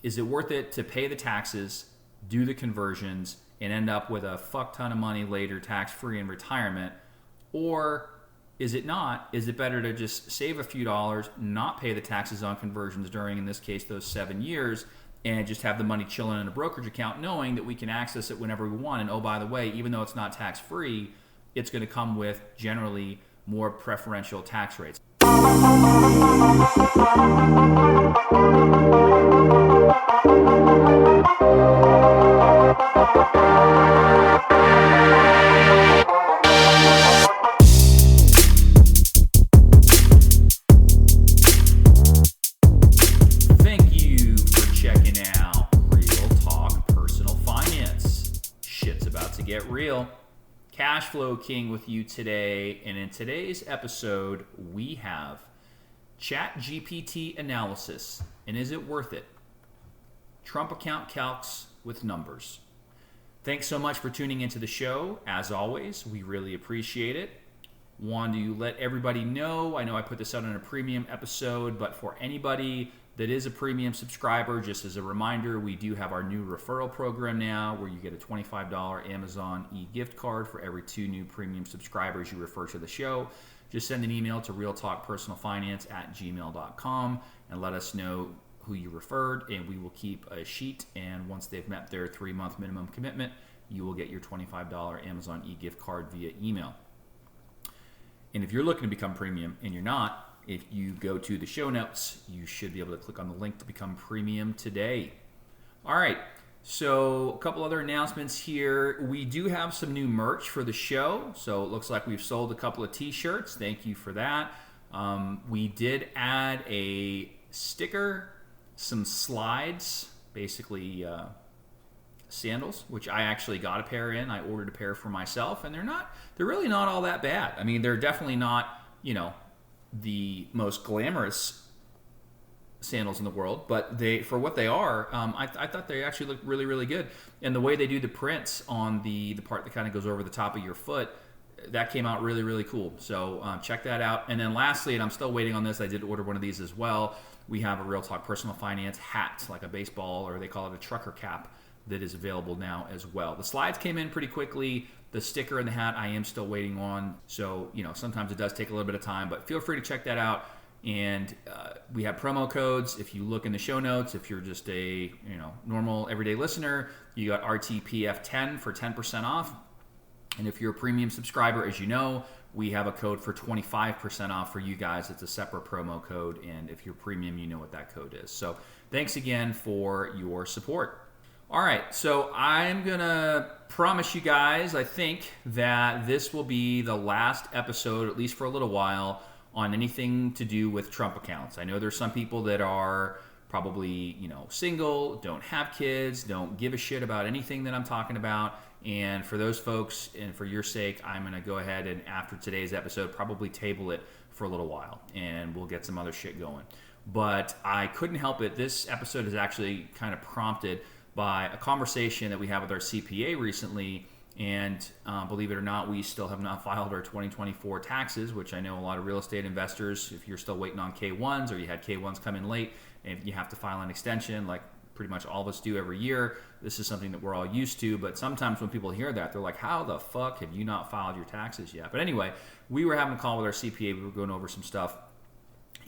is it worth it to pay the taxes, do the conversions, and end up with a fuck ton of money later tax-free in retirement? Or is it not? Is it better to just save a few dollars, not pay the taxes on conversions during, in this case, those 7 years, and just have the money chilling in a brokerage account, knowing that we can access it whenever we want? And oh, by the way, even though it's not tax-free, it's going to come with generally more preferential tax rates. Thank you for checking out Real Talk Personal Finance. Shit's about to get real. Cash Flow King with you today, and in today's episode, we have ChatGPT analysis, and is it worth it? Trump account calcs with numbers. Thanks so much for tuning into the show. As always, we really appreciate it. Want to let everybody know, I know I put this out in a premium episode, but for anybody that is a premium subscriber, just as a reminder, we do have our new referral program now where you get a $25 Amazon e-gift card for every 2 new premium subscribers you refer to the show. Just send an email to realtalkpersonalfinance@gmail.com and let us know who you referred, and we will keep a sheet, and once they've met their 3-month minimum commitment, you will get your $25 Amazon e-gift card via email. And if you're looking to become premium and you're not, if you go to the show notes, you should be able to click on the link to become premium today. All right, so a couple other announcements here. We do have some new merch for the show. So it looks like we've sold a couple of t-shirts. Thank you for that. We did add a sticker, some slides, basically sandals, which I actually got a pair in. I ordered a pair for myself, and they're really not all that bad. I mean, they're definitely not, the most glamorous sandals in the world, but for what they are, I thought they actually looked really, really good. And the way they do the prints on the part that kind of goes over the top of your foot, that came out really, really cool. So check that out. And then lastly, and I'm still waiting on this, I did order one of these as well. We have a Real Talk Personal Finance hat, like a baseball, or they call it a trucker cap, that is available now as well. The slides came in pretty quickly. The sticker and the hat I am still waiting on. So, sometimes it does take a little bit of time, but feel free to check that out. And we have promo codes. If you look in the show notes, if you're just a normal everyday listener, you got RTPF10 for 10% off. And if you're a premium subscriber, as you know, we have a code for 25% off for you guys. It's a separate promo code. And if you're premium, you know what that code is. So thanks again for your support. All right, so I'm going to promise you guys, I think, that this will be the last episode, at least for a little while, on anything to do with Trump accounts. I know there's some people that are probably, single, don't have kids, don't give a shit about anything that I'm talking about. And for those folks, and for your sake, I'm going to go ahead and, after today's episode, probably table it for a little while, and we'll get some other shit going. But I couldn't help it. This episode is actually kind of prompted by a conversation that we had with our CPA recently, and believe it or not, we still have not filed our 2024 taxes, which I know a lot of real estate investors, if you're still waiting on K1s or you had K1s come in late and you have to file an extension like pretty much all of us do every year, this is something that we're all used to. But sometimes when people hear that, they're like, how the fuck have you not filed your taxes yet? But anyway, we were having a call with our CPA, we were going over some stuff,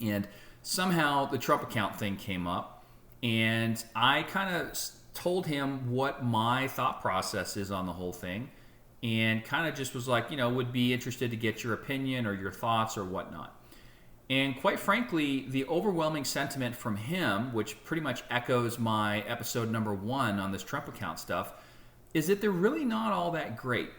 and somehow the Trump account thing came up, and I kind of told him what my thought process is on the whole thing, and kind of just was like, would be interested to get your opinion or your thoughts or whatnot. And quite frankly, the overwhelming sentiment from him, which pretty much echoes my episode number 1 on this Trump account stuff, is that they're really not all that great.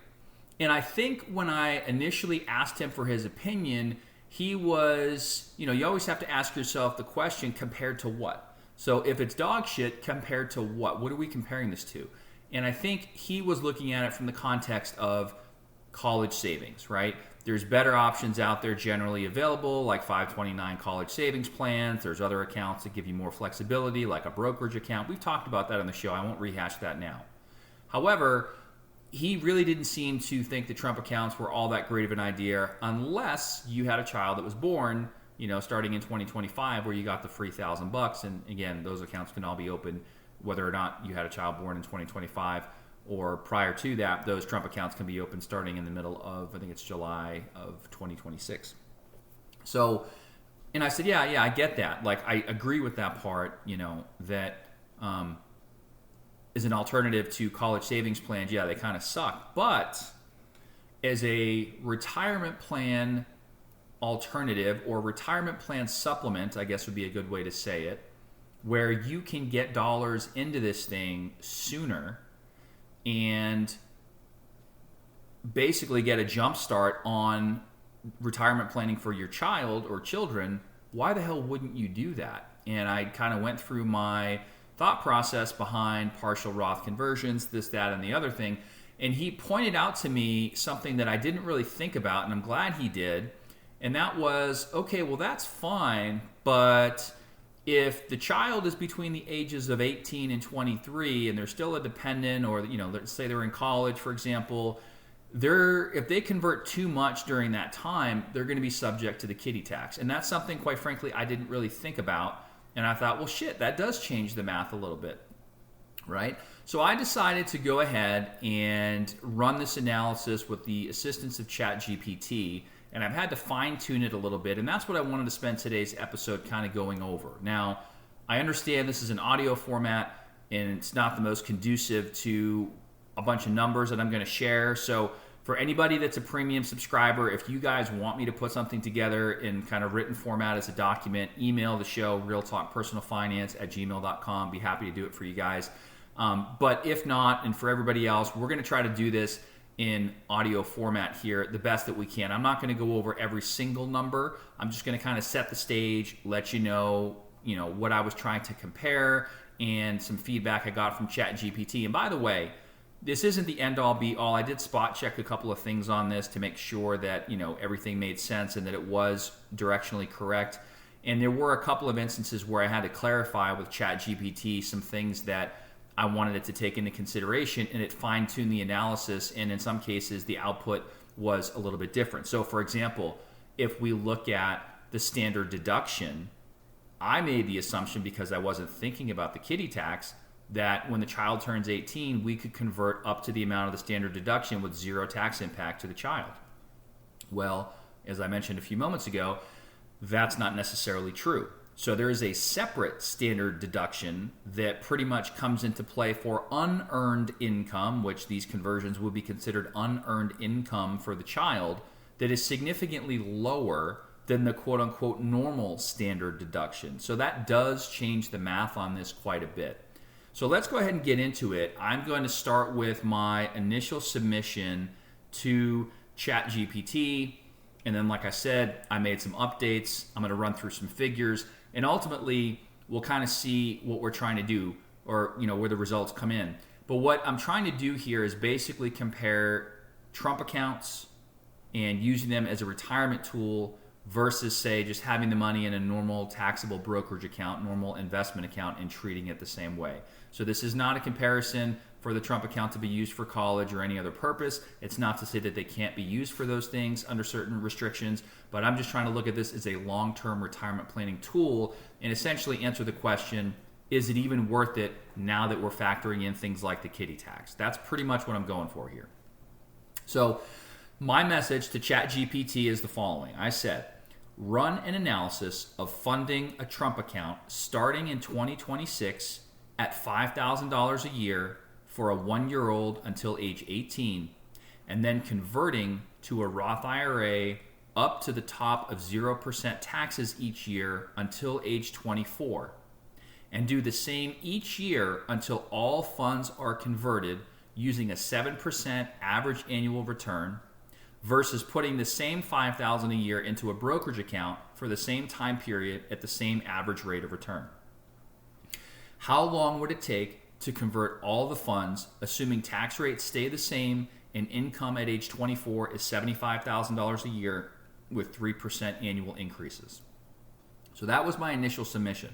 And I think when I initially asked him for his opinion, he was, you always have to ask yourself the question, compared to what? So if it's dog shit, compared to what? What are we comparing this to? And I think he was looking at it from the context of college savings, right? There's better options out there generally available, like 529 college savings plans. There's other accounts that give you more flexibility, like a brokerage account. We've talked about that on the show. I won't rehash that now. However, he really didn't seem to think the Trump accounts were all that great of an idea unless you had a child that was born starting in 2025, where you got the free $1,000. And again, those accounts can all be open whether or not you had a child born in 2025 or prior to that. Those Trump accounts can be open starting in the middle of, I think it's July of 2026. So, and I said, yeah, I get that. Like, I agree with that part, that is an alternative to college savings plans. Yeah, they kind of suck. But as a retirement plan alternative, or retirement plan supplement, I guess would be a good way to say it, where you can get dollars into this thing sooner and basically get a jump start on retirement planning for your child or children, why the hell wouldn't you do that? And I kind of went through my thought process behind partial Roth conversions, this, that, and the other thing. And he pointed out to me something that I didn't really think about, and I'm glad he did. And that was, okay, well, that's fine, but if the child is between the ages of 18 and 23 and they're still a dependent, or let's say they're in college, for example, if they convert too much during that time, they're going to be subject to the kiddie tax. And that's something, quite frankly, I didn't really think about. And I thought, well, shit, that does change the math a little bit, right? So I decided to go ahead and run this analysis with the assistance of ChatGPT. And I've had to fine-tune it a little bit, and that's what I wanted to spend today's episode kind of going over. Now, I understand this is an audio format, and it's not the most conducive to a bunch of numbers that I'm going to share. So for anybody that's a premium subscriber, if you guys want me to put something together in kind of written format as a document, email the show, realtalkpersonalfinance@gmail.com. Be happy to do it for you guys. But if not, and for everybody else, we're going to try to do this in audio format here the best that we can. I'm not going to go over every single number. I'm just going to kind of set the stage, let you know what I was trying to compare, and some feedback I got from ChatGPT. And by the way, this isn't the end-all be-all. I did spot check a couple of things on this to make sure that everything made sense and that it was directionally correct. And there were a couple of instances where I had to clarify with ChatGPT some things that I wanted it to take into consideration, and it fine-tuned the analysis, and in some cases the output was a little bit different. So for example, if we look at the standard deduction, I made the assumption, because I wasn't thinking about the kiddie tax, that when the child turns 18, we could convert up to the amount of the standard deduction with zero tax impact to the child. Well, as I mentioned a few moments ago, that's not necessarily true. So there is a separate standard deduction that pretty much comes into play for unearned income, which these conversions would be considered unearned income for the child, that is significantly lower than the quote-unquote normal standard deduction. So that does change the math on this quite a bit. So let's go ahead and get into it. I'm going to start with my initial submission to ChatGPT, and then, like I said, I made some updates. I'm going to run through some figures, and ultimately we'll kind of see what we're trying to do, or where the results come in. But what I'm trying to do here is basically compare Trump accounts and using them as a retirement tool versus, say, just having the money in a normal taxable brokerage account, normal investment account, and treating it the same way. So this is not a comparison for the Trump account to be used for college or any other purpose. It's not to say that they can't be used for those things under certain restrictions, but I'm just trying to look at this as a long-term retirement planning tool and essentially answer the question, is it even worth it now that we're factoring in things like the kiddie tax? That's pretty much what I'm going for here. So my message to ChatGPT is the following. I said, run an analysis of funding a Trump account starting in 2026 at $5,000 a year for a 1-year-old until age 18, and then converting to a Roth IRA up to the top of 0% taxes each year until age 24, and do the same each year until all funds are converted using a 7% average annual return, versus putting the same $5,000 a year into a brokerage account for the same time period at the same average rate of return. How long would it take to convert all the funds, assuming tax rates stay the same and income at age 24 is $75,000 a year with 3% annual increases? So that was my initial submission.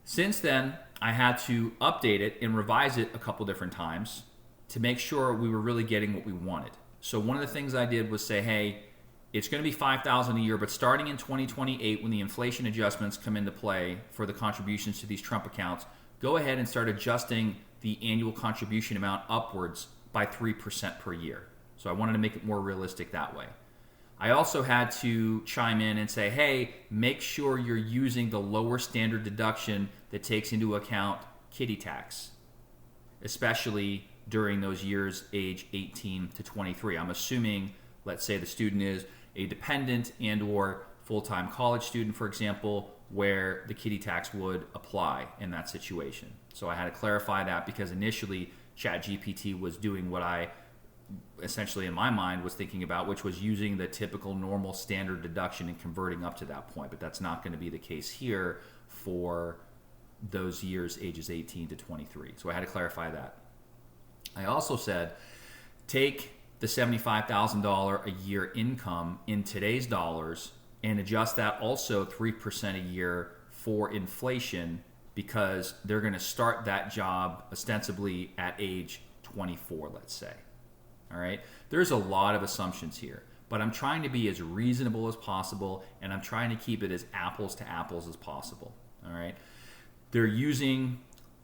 Since then, I had to update it and revise it a couple different times to make sure we were really getting what we wanted. So one of the things I did was say, hey, it's going to be $5,000 a year, but starting in 2028, when the inflation adjustments come into play for the contributions to these Trump accounts, go ahead and start adjusting the annual contribution amount upwards by 3% per year. So I wanted to make it more realistic that way. I also had to chime in and say, hey, make sure you're using the lower standard deduction that takes into account kiddie tax, especially during those years age 18 to 23. I'm assuming, let's say the student is a dependent and or full-time college student, for example, where the kiddie tax would apply in that situation. So I had to clarify that because initially ChatGPT was doing what I essentially in my mind was thinking about, which was using the typical normal standard deduction and converting up to that point. But that's not going to be the case here for those years ages 18 to 23. So I had to clarify that. I also said, take the $75,000 a year income in today's dollars and adjust that also 3% a year for inflation, because they're going to start that job ostensibly at age 24, let's say. All right. There's a lot of assumptions here, but I'm trying to be as reasonable as possible, and I'm trying to keep it as apples to apples as possible. All right. They're using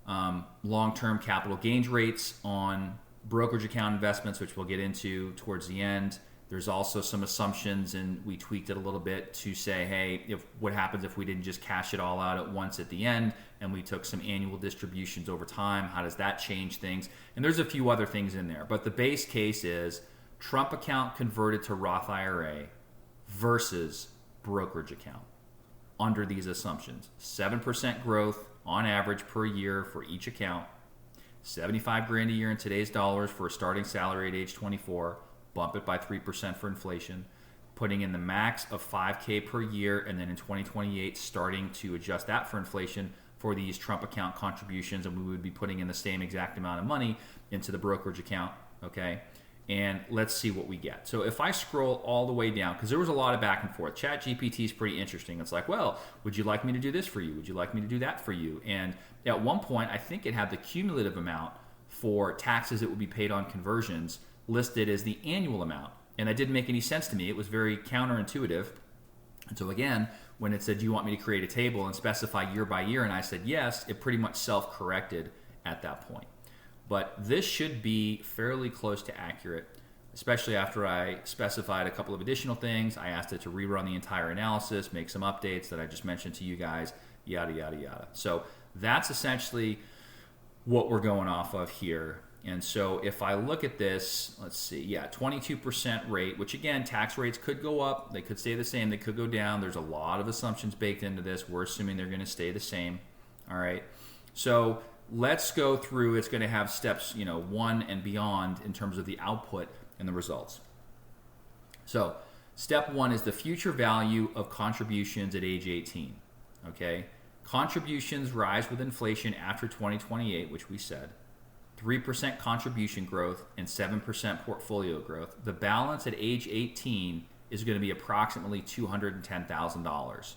long-term capital gains rates on brokerage account investments, which we'll get into towards the end. There's also some assumptions, and we tweaked it a little bit to say, hey, what happens if we didn't just cash it all out at once at the end and we took some annual distributions over time? How does that change things? And there's a few other things in there. But the base case is Trump account converted to Roth IRA versus brokerage account under these assumptions. 7% growth on average per year for each account. $75,000 a year in today's dollars for a starting salary at age 24. Bump it by 3% for inflation, putting in the max of $5,000 per year, and then in 2028 starting to adjust that for inflation for these Trump account contributions, and we would be putting in the same exact amount of money into the brokerage account, okay? And let's see what we get. So if I scroll all the way down, because there was a lot of back and forth. ChatGPT is pretty interesting. It's like, well, would you like me to do this for you? Would you like me to do that for you? And at one point, I think it had the cumulative amount for taxes that would be paid on conversions listed as the annual amount. And that didn't make any sense to me. It was very counterintuitive. And so again, when it said, do you want me to create a table and specify year by year? And I said, yes, it pretty much self-corrected at that point. But this should be fairly close to accurate, especially after I specified a couple of additional things. I asked it to rerun the entire analysis, make some updates that I just mentioned to you guys, yada, yada, yada. So that's essentially what we're going off of here. And so if I look at this, let's see, 22% rate, which again, tax rates could go up, they could stay the same, they could go down. There's a lot of assumptions baked into this. We're assuming they're going to stay the same. All right. So let's go through. It's going to have steps, 1 and beyond in terms of the output and the results. So step 1 is the future value of contributions at age 18. Okay. Contributions rise with inflation after 2028, which we said. 3% contribution growth and 7% portfolio growth. The balance at age 18 is going to be approximately $210,000.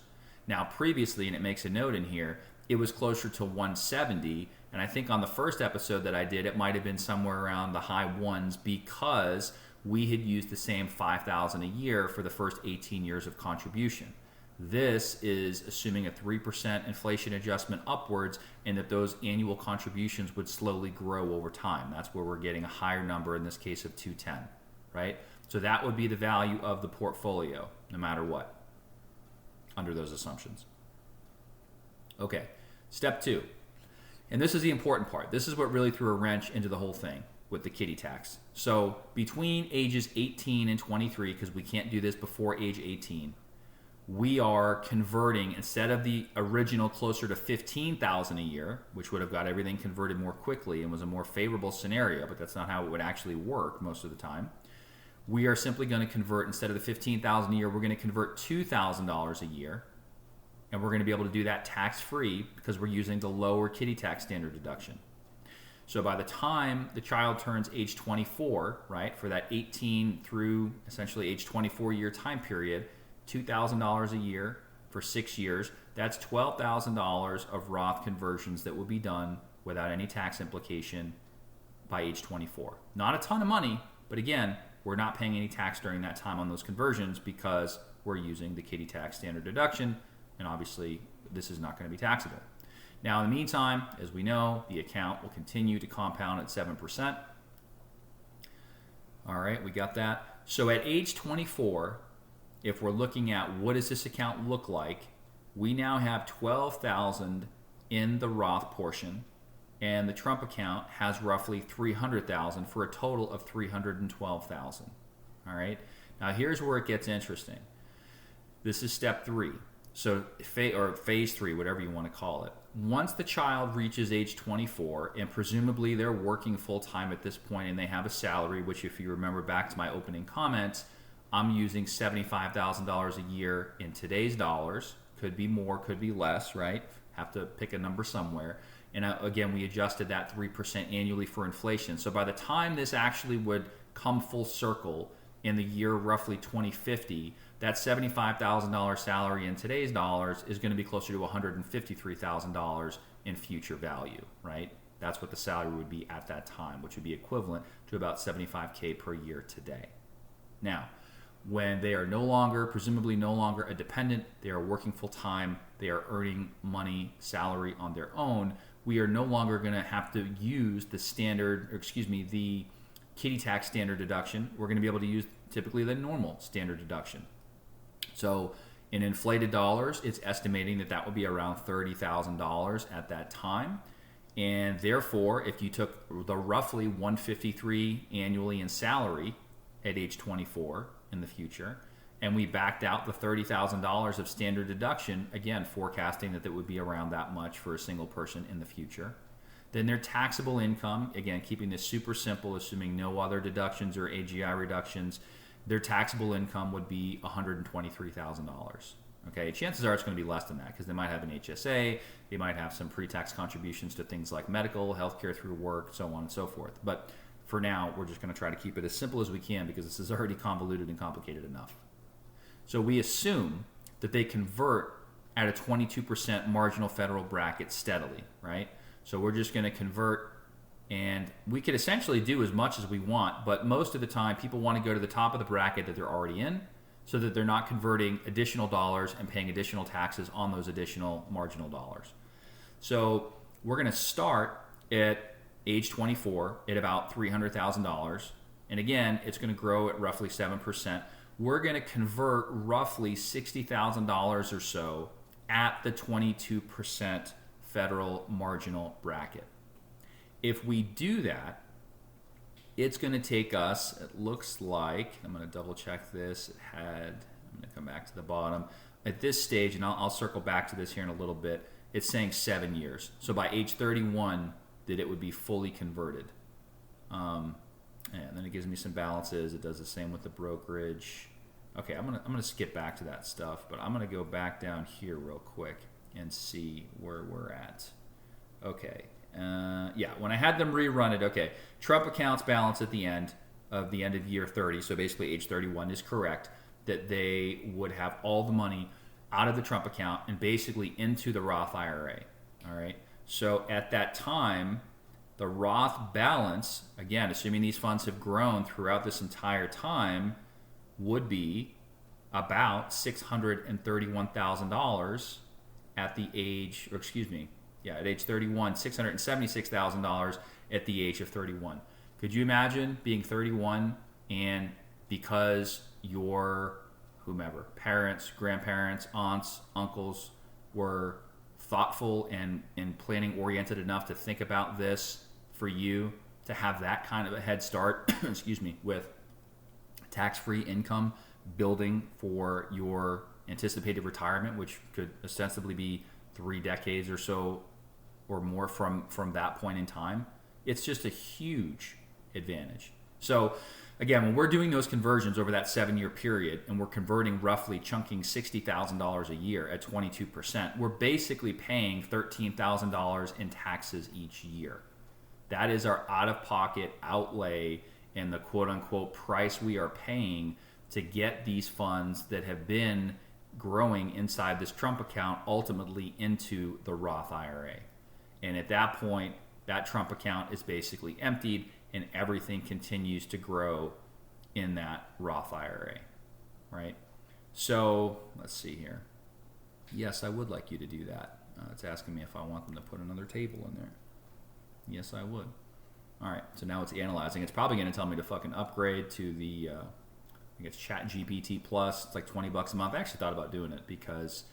Now, previously, and it makes a note in here, it was closer to 170, and I think on the first episode that I did, it might have been somewhere around the high ones because we had used the same $5,000 a year for the first 18 years of contribution. This is assuming a 3% inflation adjustment upwards, and that those annual contributions would slowly grow over time. That's where we're getting a higher number, in this case of 210, right? So that would be the value of the portfolio, no matter what, under those assumptions. Okay, step 2. And this is the important part. This is what really threw a wrench into the whole thing with the kiddie tax. So between ages 18 and 23, because we can't do this before age 18, we are converting, instead of the original closer to $15,000 a year, which would have got everything converted more quickly and was a more favorable scenario, but that's not how it would actually work most of the time. We are simply going to convert, instead of the $15,000 a year, we're going to convert $2,000 a year, and we're going to be able to do that tax-free because we're using the lower kiddie tax standard deduction. So by the time the child turns age 24, right, for that 18 through essentially age 24 year time period, $2,000 a year for 6 years, that's $12,000 of Roth conversions that will be done without any tax implication by age 24. Not a ton of money, but again, we're not paying any tax during that time on those conversions because we're using the kiddie tax standard deduction, and obviously this is not going to be taxable. Now, in the meantime, as we know, the account will continue to compound at 7%. All right, we got that. So at age 24, if we're looking at what does this account look like, we now have $12,000 in the Roth portion, and the Trump account has roughly $300,000 for a total of $312,000. All right. Now here's where it gets interesting. This is step 3. So phase 3, whatever you want to call it. Once the child reaches age 24, and presumably they're working full time at this point, and they have a salary, which, if you remember back to my opening comments, I'm using $75,000 a year in today's dollars. Could be more, could be less, right? Have to pick a number somewhere. And again, we adjusted that 3% annually for inflation. So by the time this actually would come full circle in the year roughly 2050, that $75,000 salary in today's dollars is going to be closer to $153,000 in future value, right? That's what the salary would be at that time, which would be equivalent to about $75K per year today. Now, when they are presumably no longer a dependent, they are working full time, they are earning money, salary on their own, we are no longer going to have to use the kiddie tax standard deduction. We're going to be able to use typically the normal standard deduction. So in inflated dollars, it's estimating that would be around $30,000 at that time. And therefore, if you took the roughly $153,000 annually in salary at age 24 in the future, and we backed out the $30,000 of standard deduction, again, forecasting that would be around that much for a single person in the future, then their taxable income, again, keeping this super simple, assuming no other deductions or AGI reductions, their taxable income would be $123,000. Okay, chances are it's going to be less than that because they might have an HSA, they might have some pre-tax contributions to things like medical, healthcare through work, so on and so forth. But for now, we're just going to try to keep it as simple as we can because this is already convoluted and complicated enough. So we assume that they convert at a 22% marginal federal bracket steadily, right? So we're just going to convert, and we could essentially do as much as we want, but most of the time people want to go to the top of the bracket that they're already in so that they're not converting additional dollars and paying additional taxes on those additional marginal dollars. So we're going to start at age 24 at about $300,000. And again, it's going to grow at roughly 7%. We're going to convert roughly $60,000 or so at the 22% federal marginal bracket. If we do that, it's going to take us, it looks like, I'm going to double check this, I'm going to come back to the bottom. At this stage, and I'll circle back to this here in a little bit, it's saying 7 years. So by age 31, that it would be fully converted. And then it gives me some balances. It does the same with the brokerage. Okay, I'm gonna skip back to that stuff, but I'm gonna go back down here real quick and see where we're at. Okay, yeah, when I had them rerun it, okay, Trump accounts balance at the end of year 30, so basically age 31 is correct, that they would have all the money out of the Trump account and basically into the Roth IRA. All right, so at that time, the Roth balance, again, assuming these funds have grown throughout this entire time, would be about $631,000 at the age, at age 31, $676,000 at the age of 31. Could you imagine being 31 and because your whomever, parents, grandparents, aunts, uncles were thoughtful and planning oriented enough to think about this for you to have that kind of a head start, with tax-free income building for your anticipated retirement, which could ostensibly be 3 decades or so or more from that point in time. It's just a huge advantage. So again, when we're doing those conversions over that 7-year period and we're converting roughly chunking $60,000 a year at 22%, we're basically paying $13,000 in taxes each year. That is our out-of-pocket outlay and the quote-unquote price we are paying to get these funds that have been growing inside this Trump account ultimately into the Roth IRA. And at that point, that Trump account is basically emptied and everything continues to grow in that Roth IRA, right? So let's see here. Yes, I would like you to do that. It's asking me if I want them to put another table in there. Yes, I would. All right, so now it's analyzing. It's probably going to tell me to fucking upgrade to the, I think it's ChatGPT Plus. It's like $20 a month. I actually thought about doing it because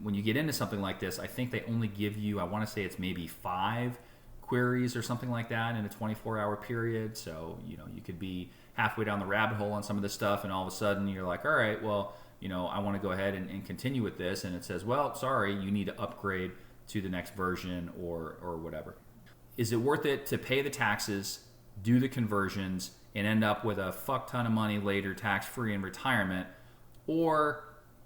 when you get into something like this, I think they only give you, I want to say it's maybe 5 queries or something like that in a 24-hour period. So, you know, you could be halfway down the rabbit hole on some of this stuff, and all of a sudden you're like, all right, well, you know, I want to go ahead and continue with this. And it says, well, sorry, you need to upgrade to the next version or whatever. Is it worth it to pay the taxes, do the conversions, and end up with a fuck ton of money later tax-free in retirement? Or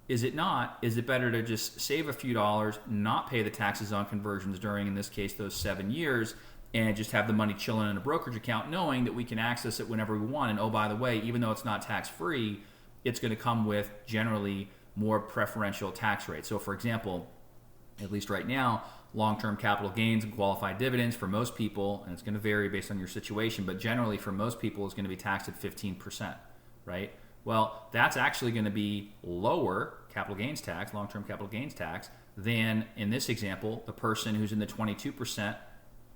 is it not? Is it better to just save a few dollars, not pay the taxes on conversions during, in this case, those 7 years, and just have the money chilling in a brokerage account, knowing that we can access it whenever we want? And oh, by the way, even though it's not tax-free, it's going to come with generally more preferential tax rates. So for example, at least right now, long-term capital gains and qualified dividends for most people, and it's going to vary based on your situation, but generally for most people is going to be taxed at 15%, right? Well, that's actually going to be lower capital gains tax, long-term capital gains tax, than, in this example, the person who's in the 22%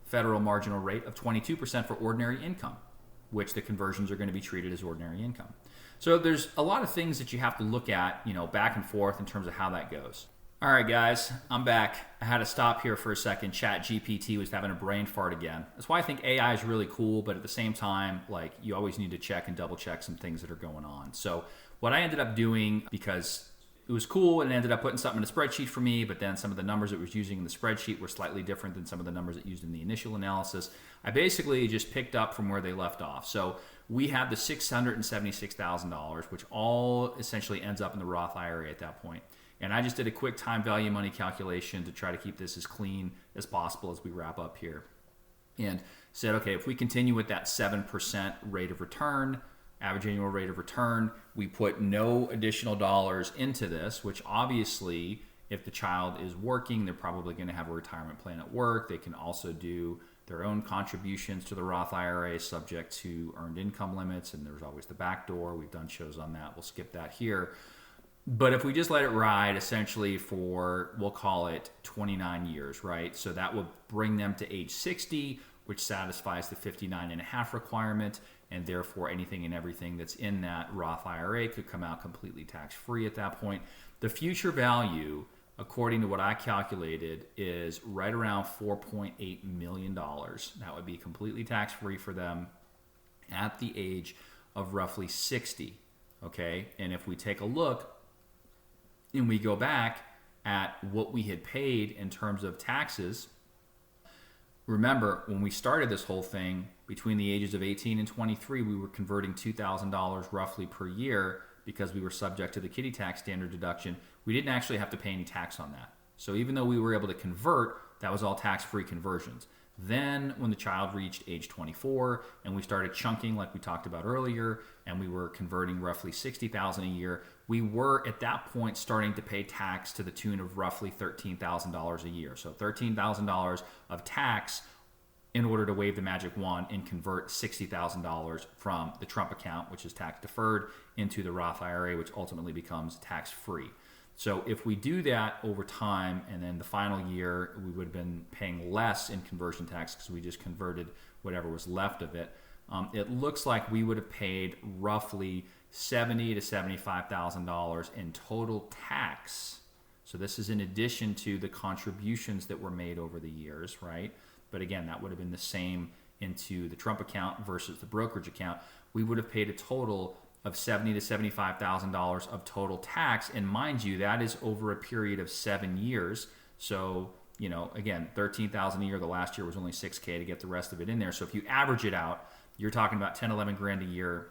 federal marginal rate of 22% for ordinary income, which the conversions are going to be treated as ordinary income. So there's a lot of things that you have to look at, you know, back and forth in terms of how that goes. All right, guys, I'm back. I had to stop here for a second. ChatGPT was having a brain fart again. That's why I think AI is really cool, but at the same time, like, you always need to check and double check some things that are going on. So what I ended up doing, because it was cool and it ended up putting something in a spreadsheet for me, but then some of the numbers it was using in the spreadsheet were slightly different than some of the numbers it used in the initial analysis. I basically just picked up from where they left off. So we had the $676,000, which all essentially ends up in the Roth IRA at that point. And I just did a quick time value money calculation to try to keep this as clean as possible as we wrap up here. And said, okay, if we continue with that 7% rate of return, average annual rate of return, we put no additional dollars into this, which obviously, if the child is working, they're probably going to have a retirement plan at work. They can also do their own contributions to the Roth IRA subject to earned income limits, and there's always the back door. We've done shows on that. We'll skip that here. But if we just let it ride essentially for, we'll call it 29 years, right? So that would bring them to age 60, which satisfies the 59.5 requirement, and therefore anything and everything that's in that Roth IRA could come out completely tax-free at that point. The future value, according to what I calculated, is right around $4.8 million. That would be completely tax-free for them at the age of roughly 60, okay? And if we take a look and we go back at what we had paid in terms of taxes, remember, when we started this whole thing, between the ages of 18 and 23, we were converting $2,000 roughly per year because we were subject to the kiddie tax standard deduction. We didn't actually have to pay any tax on that. So even though we were able to convert, that was all tax-free conversions. Then when the child reached age 24 and we started chunking like we talked about earlier, and we were converting roughly $60,000 a year, we were at that point starting to pay tax to the tune of roughly $13,000 a year. So $13,000 of tax in order to wave the magic wand and convert $60,000 from the Trump account, which is tax deferred, into the Roth IRA, which ultimately becomes tax free. So if we do that over time, and then the final year we would have been paying less in conversion tax because we just converted whatever was left of it, it looks like we would have paid roughly $70,000 to $75,000 in total tax. So this is in addition to the contributions that were made over the years, right? But again, that would have been the same into the Trump account versus the brokerage account. We would have paid a total of $70,000 to $75,000 of total tax. And mind you, that is over a period of 7 years. So, you know, again, $13,000 a year. The last year was only $6,000 to get the rest of it in there. So if you average it out, you're talking about 10, 11 grand a year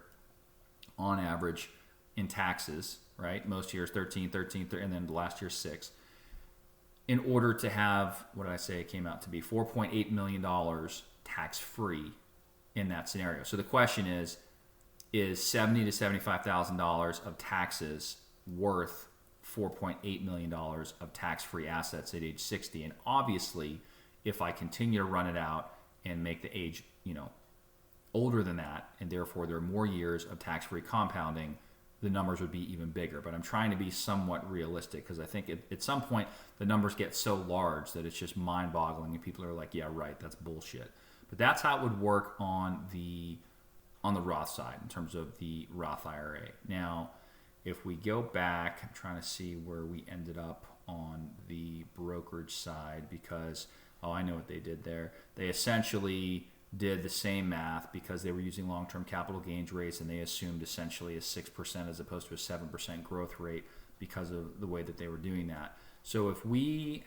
on average in taxes, right? Most years 13, and then the last year 6. In order to have, what did I say it came out to be? $4.8 million tax-free in that scenario. So the question is $70,000 to $75,000 of taxes worth $4.8 million of tax-free assets at age 60? And obviously, if I continue to run it out and make the age, older than that, and therefore there are more years of tax-free compounding, the numbers would be even bigger. But I'm trying to be somewhat realistic because I think at some point the numbers get so large that it's just mind-boggling, and people are like, yeah, right, that's bullshit. But that's how it would work on the Roth side in terms of the Roth IRA. Now, if we go back, I'm trying to see where we ended up on the brokerage side because, I know what they did there. They essentially did the same math because they were using long-term capital gains rates, and they assumed essentially a 6% as opposed to a 7% growth rate because of the way that they were doing that. So if we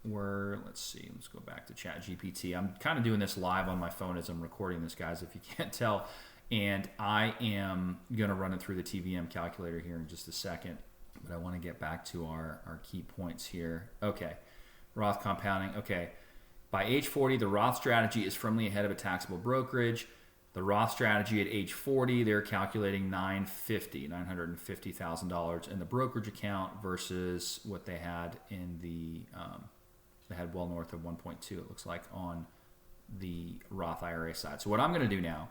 were, let's go back to ChatGPT. I'm kind of doing this live on my phone as I'm recording this, guys, if you can't tell. And I am going to run it through the TVM calculator here in just a second. But I want to get back to our key points here. Okay, Roth compounding. Okay. By age 40, the Roth strategy is firmly ahead of a taxable brokerage. The Roth strategy at age 40, they're calculating $950,000 in the brokerage account versus what they had in the, they had well north of 1.2, it looks like, on the Roth IRA side. So what I'm going to do now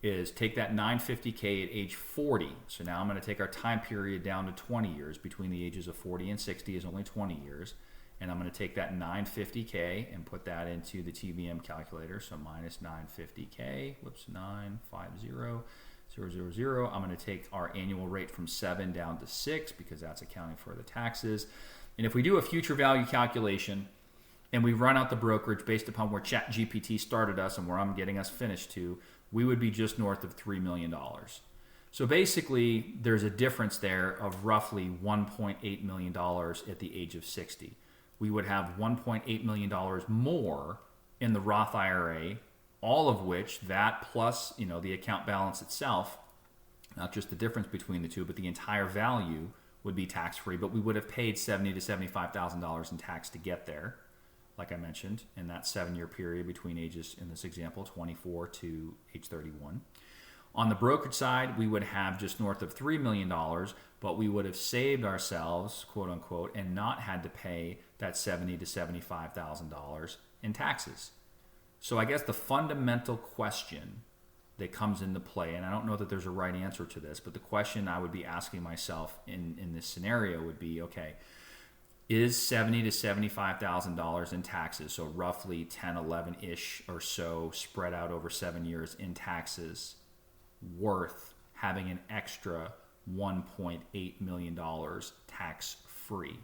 is take that $950K at age 40. So now I'm going to take our time period down to 20 years. Between the ages of 40 and 60 is only 20 years. And I'm going to take that 950K and put that into the TVM calculator. So minus 950K, 950,000. I'm going to take our annual rate from 7 down to 6 because that's accounting for the taxes. And if we do a future value calculation and we run out the brokerage based upon where ChatGPT started us and where I'm getting us finished to, we would be just north of $3 million. So basically, there's a difference there of roughly $1.8 million at the age of 60. We would have $1.8 million more in the Roth IRA, all of which, that plus the account balance itself, not just the difference between the two, but the entire value would be tax-free. But we would have paid $70,000 to $75,000 in tax to get there, like I mentioned, in that 7-year period between ages, in this example, 24 to age 31. On the brokerage side, we would have just north of $3 million, but we would have saved ourselves, quote unquote, and not had to pay that $70,000 to $75,000 in taxes. So I guess the fundamental question that comes into play, and I don't know that there's a right answer to this, but the question I would be asking myself in this scenario would be, okay, is $70,000 to $75,000 in taxes, so roughly 10, 11-ish or so spread out over 7 years in taxes, worth having an extra $1.8 million tax-free?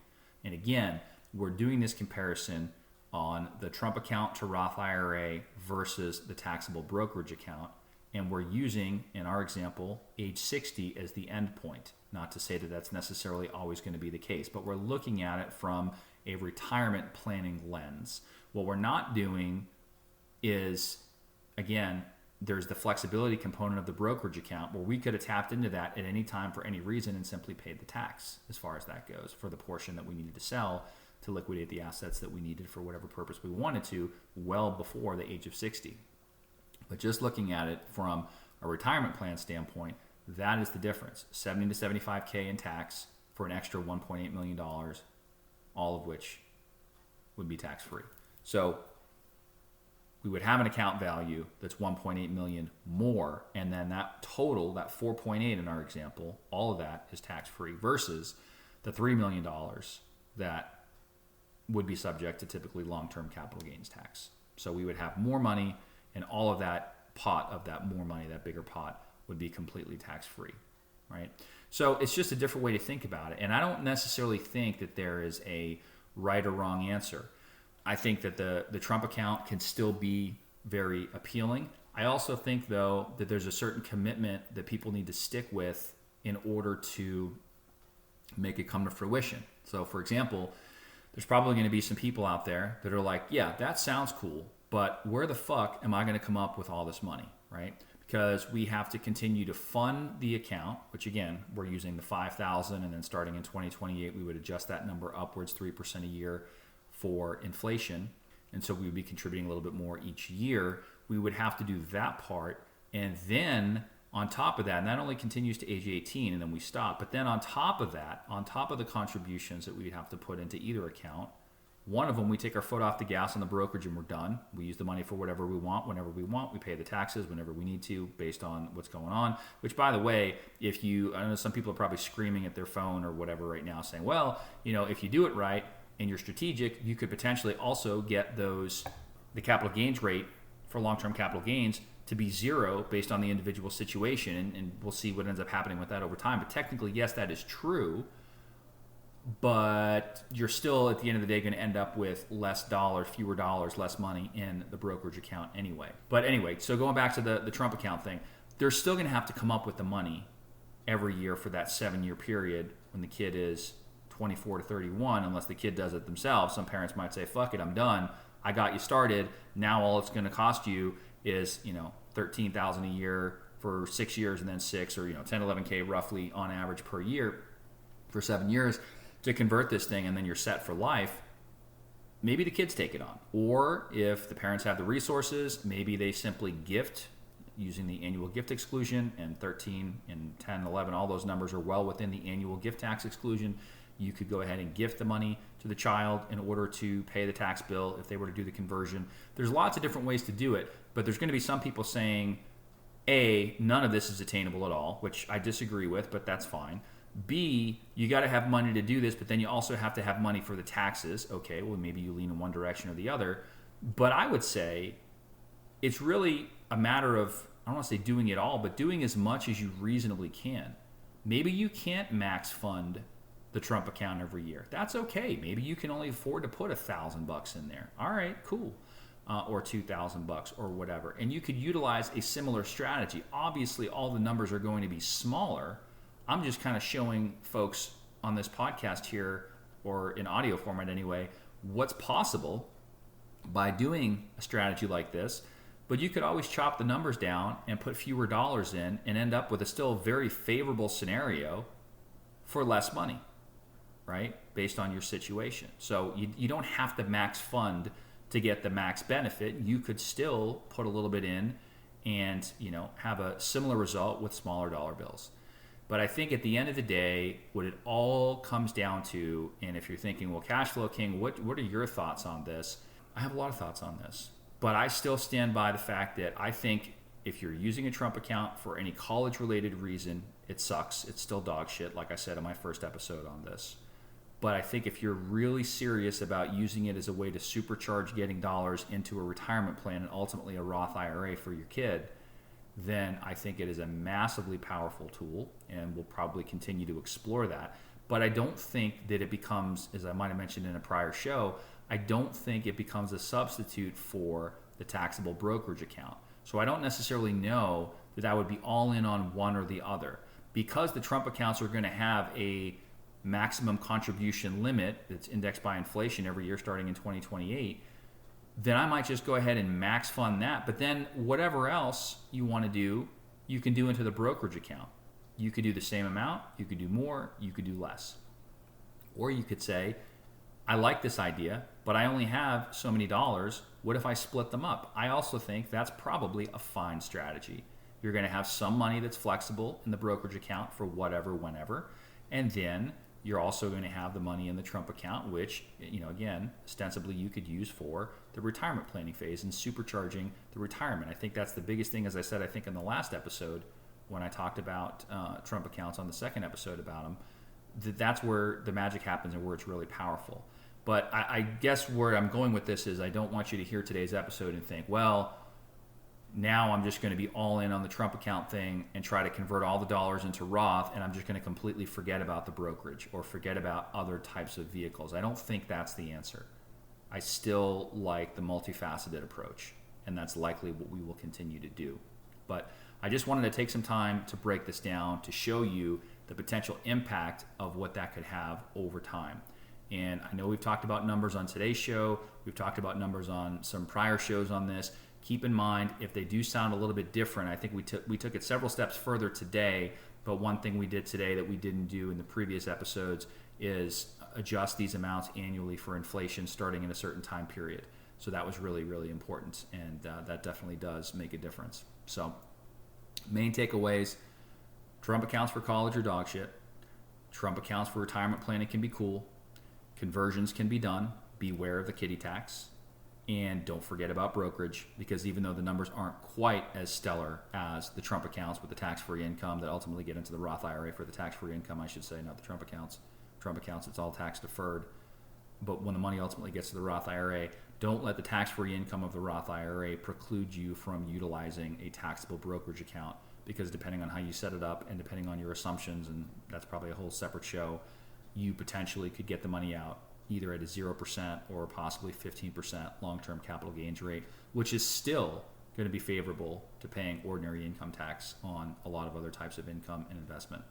And again, we're doing this comparison on the Trump account to Roth IRA versus the taxable brokerage account, and we're using, in our example, age 60 as the end point. Not to say that that's necessarily always going to be the case, but we're looking at it from a retirement planning lens. What we're not doing is, again, there's the flexibility component of the brokerage account where we could have tapped into that at any time for any reason and simply paid the tax as far as that goes for the portion that we needed to sell to liquidate the assets that we needed for whatever purpose we wanted to well before the age of 60. But just looking at it from a retirement plan standpoint, that is the difference. $70,000 to $75,000 in tax for an extra $1.8 million, all of which would be tax-free. So we would have an account value that's $1.8 million more, and then that total, that 4.8 in our example, all of that is tax-free versus the $3 million that would be subject to typically long-term capital gains tax. So we would have more money, and all of that pot of that more money, that bigger pot, would be completely tax-free, right? So it's just a different way to think about it. And I don't necessarily think that there is a right or wrong answer. I think that the Trump account can still be very appealing. I also think, though, that there's a certain commitment that people need to stick with in order to make it come to fruition. So, for example, there's probably going to be some people out there that are like, yeah, that sounds cool, but where the fuck am I going to come up with all this money, right? Because we have to continue to fund the account, which again, we're using the $5,000, and then starting in 2028, we would adjust that number upwards 3% a year for inflation. And so we would be contributing a little bit more each year. We would have to do that part. And then on top of that, and that only continues to age 18 and then we stop. But then on top of that, on top of the contributions that we'd have to put into either account, One of them, we take our foot off the gas on the brokerage and we're done. We use the money for whatever we want, whenever we want. We pay the taxes whenever we need to based on what's going on. Which, by the way, I know some people are probably screaming at their phone or whatever right now saying, well, if you do it right and you're strategic, you could potentially also get the capital gains rate for long-term capital gains to be zero based on the individual situation. And we'll see what ends up happening with that over time. But technically, yes, that is true. But you're still, at the end of the day, going to end up with fewer dollars, less money in the brokerage account anyway. But anyway, so going back to the Trump account thing, they're still going to have to come up with the money every year for that 7-year period when the kid is 24 to 31, unless the kid does it themselves. Some parents might say, fuck it, I'm done. I got you started. Now all it's going to cost you is, $13,000 a year for 6 years and then 6 or, 10, 11K roughly on average per year for 7 years to convert this thing, and then you're set for life. Maybe the kids take it on. Or if the parents have the resources, maybe they simply gift using the annual gift exclusion, and 13 and 10, 11, all those numbers are well within the annual gift tax exclusion. You could go ahead and gift the money to the child in order to pay the tax bill if they were to do the conversion. There's lots of different ways to do it, but there's going to be some people saying, A, none of this is attainable at all, which I disagree with, but that's fine. B, you got to have money to do this, but then you also have to have money for the taxes. Okay, well, maybe you lean in one direction or the other. But I would say it's really a matter of, I don't want to say doing it all, but doing as much as you reasonably can. Maybe you can't max fund the Trump account every year. That's okay. Maybe you can only afford to put $1,000 in there. All right, cool. Or $2,000 or whatever. And you could utilize a similar strategy. Obviously, all the numbers are going to be smaller. I'm just kind of showing folks on this podcast here, or in audio format anyway, what's possible by doing a strategy like this. But you could always chop the numbers down and put fewer dollars in and end up with a still very favorable scenario for less money, right? Based on your situation. So you don't have to max fund to get the max benefit. You could still put a little bit in and have a similar result with smaller dollar bills. But I think at the end of the day, what it all comes down to, and if you're thinking, well, Cash Flow King, what are your thoughts on this? I have a lot of thoughts on this. But I still stand by the fact that I think if you're using a Trump account for any college-related reason, it sucks. It's still dog shit, like I said in my first episode on this. But I think if you're really serious about using it as a way to supercharge getting dollars into a retirement plan and ultimately a Roth IRA for your kid, then I think it is a massively powerful tool, and we'll probably continue to explore that. But I don't think that it becomes, as I might have mentioned in a prior show, I don't think it becomes a substitute for the taxable brokerage account. So I don't necessarily know that I would be all in on one or the other. Because the Trump accounts are going to have a maximum contribution limit that's indexed by inflation every year starting in 2028, then I might just go ahead and max fund that. But then whatever else you want to do, you can do into the brokerage account. You could do the same amount, you could do more, you could do less. Or you could say, I like this idea, but I only have so many dollars. What if I split them up? I also think that's probably a fine strategy. You're going to have some money that's flexible in the brokerage account for whatever, whenever. And then you're also going to have the money in the Trump account, which, again, ostensibly you could use for the retirement planning phase and supercharging the retirement. I think that's the biggest thing, as I said, I think in the last episode when I talked about Trump accounts on the second episode about them, that's where the magic happens and where it's really powerful. But I guess where I'm going with this is I don't want you to hear today's episode and think, well, now I'm just going to be all in on the Trump account thing and try to convert all the dollars into Roth, and I'm just going to completely forget about the brokerage or forget about other types of vehicles. I don't think that's the answer. I still like the multifaceted approach, and that's likely what we will continue to do. But I just wanted to take some time to break this down to show you the potential impact of what that could have over time. And I know we've talked about numbers on today's show. We've talked about numbers on some prior shows on this. Keep in mind, if they do sound a little bit different, I think we took it several steps further today, but one thing we did today that we didn't do in the previous episodes is adjust these amounts annually for inflation starting in a certain time period. So that was really, really important, and that definitely does make a difference. So main takeaways: Trump accounts for college are dog shit. Trump accounts for retirement planning can be cool. Conversions can be done, beware of the kiddie tax. And don't forget about brokerage, because even though the numbers aren't quite as stellar as the Trump accounts with the tax-free income that ultimately get into the Roth IRA for the tax-free income, I should say, not the Trump accounts. Trump accounts, it's all tax-deferred. But when the money ultimately gets to the Roth IRA, don't let the tax-free income of the Roth IRA preclude you from utilizing a taxable brokerage account, because depending on how you set it up and depending on your assumptions, and that's probably a whole separate show, you potentially could get the money out either at a 0% or possibly 15% long-term capital gains rate, which is still going to be favorable to paying ordinary income tax on a lot of other types of income and investment.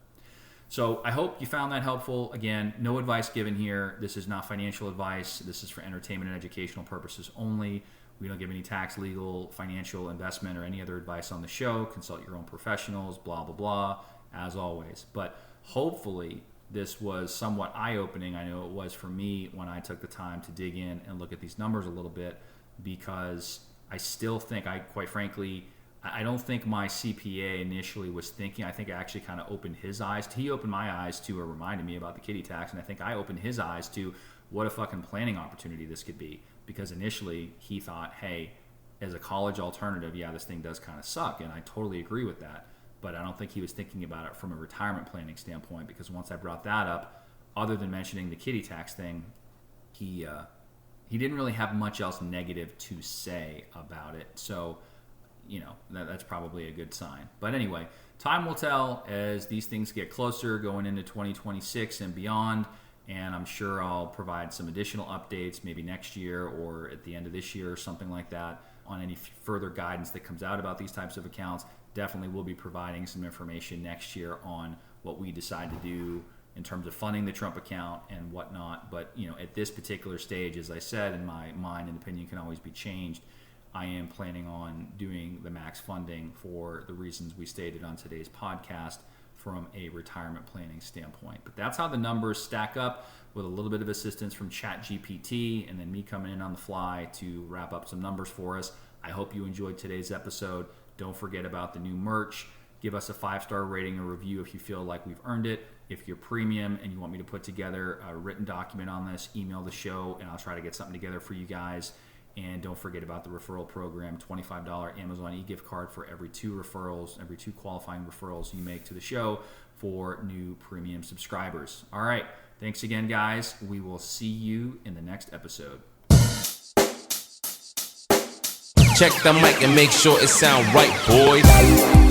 So I hope you found that helpful. Again, no advice given here. This is not financial advice. This is for entertainment and educational purposes only. We don't give any tax, legal, financial, investment, or any other advice on the show. Consult your own professionals, blah, blah, blah, as always. But hopefully this was somewhat eye-opening. I know it was for me when I took the time to dig in and look at these numbers a little bit, because I still think, quite frankly, I don't think my CPA initially was thinking. I think I actually kind of opened his eyes. He opened my eyes to, or reminded me about the kiddie tax, and I think I opened his eyes to what a fucking planning opportunity this could be. Because initially he thought, hey, as a college alternative, yeah, this thing does kind of suck, and I totally agree with that. But I don't think he was thinking about it from a retirement planning standpoint, because once I brought that up, other than mentioning the kiddie tax thing, he didn't really have much else negative to say about it. So, that's probably a good sign. But anyway, time will tell as these things get closer going into 2026 and beyond. And I'm sure I'll provide some additional updates maybe next year or at the end of this year or something like that on any further guidance that comes out about these types of accounts. Definitely will be providing some information next year on what we decide to do in terms of funding the Trump account and whatnot. But at this particular stage, as I said, in my mind and opinion can always be changed, I am planning on doing the max funding for the reasons we stated on today's podcast from a retirement planning standpoint. But that's how the numbers stack up, with a little bit of assistance from ChatGPT and then me coming in on the fly to wrap up some numbers for us. I hope you enjoyed today's episode. Don't forget about the new merch. Give us a 5-star rating or review if you feel like we've earned it. If you're premium and you want me to put together a written document on this, email the show and I'll try to get something together for you guys. And don't forget about the referral program, $25 Amazon e-gift card for every 2 qualifying referrals you make to the show for new premium subscribers. All right. Thanks again, guys. We will see you in the next episode. Check the mic and make sure it sound right, boys.